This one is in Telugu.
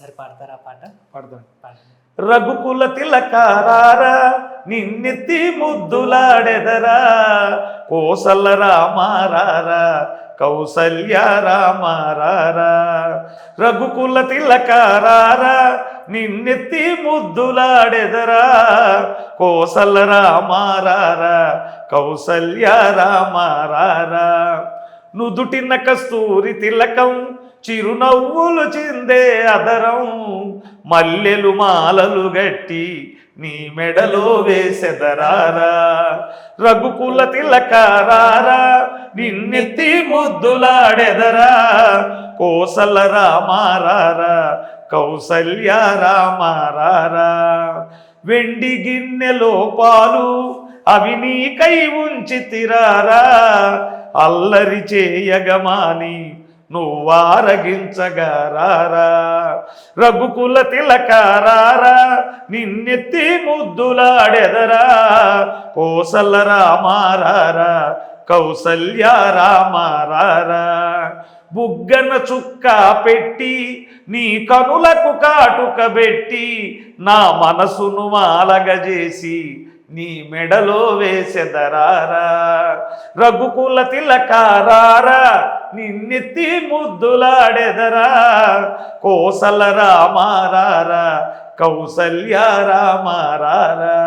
ఒకసారి పాడతారా ఆ పాట? పాడతాను. పాడండి. రఘుకుల తిలకారారా నిన్నెత్తి ముద్దులాడెదరా, కోసల రామారారా కౌసల్య రామారారా. రఘుకుల తిలకారారా నిన్నెత్తి ముద్దులాడెదరా, కోసల రామారారా కౌసల్య రామారారా. నుదుటిన కస్తూరి తిలకం చిరునవ్వులు చిందే అదరం, మల్లెలు మాలలు గట్టి నీ మెడలో వేసెదరారా. రఘుకుల తిలకారారా నిన్నెత్తి ముద్దులాడెదరా, కోసల రామారారా కౌసల్య రామారారా. వెండి గిన్నెలో పాలు అవి నీకై ఉంచితిరారా, అల్లరి చేయగమాని నువ్వారగించగారారా. రఘుకుల తిలకారారా నిన్నెత్తి ముద్దులాడెదరా, కోసల రామారారా కౌసల్య రామారారా. బుగ్గన చుక్క పెట్టి నీ కనులకు కాటుక పెట్టి, నా మనసును మాలగజేసి నీ మెడలో వేసెదరారా. రఘుకుల తిలకారారా నిన్నెత్తి ముద్దులాడెదరా, కోసల రామారారా కౌసల్య రామారారా.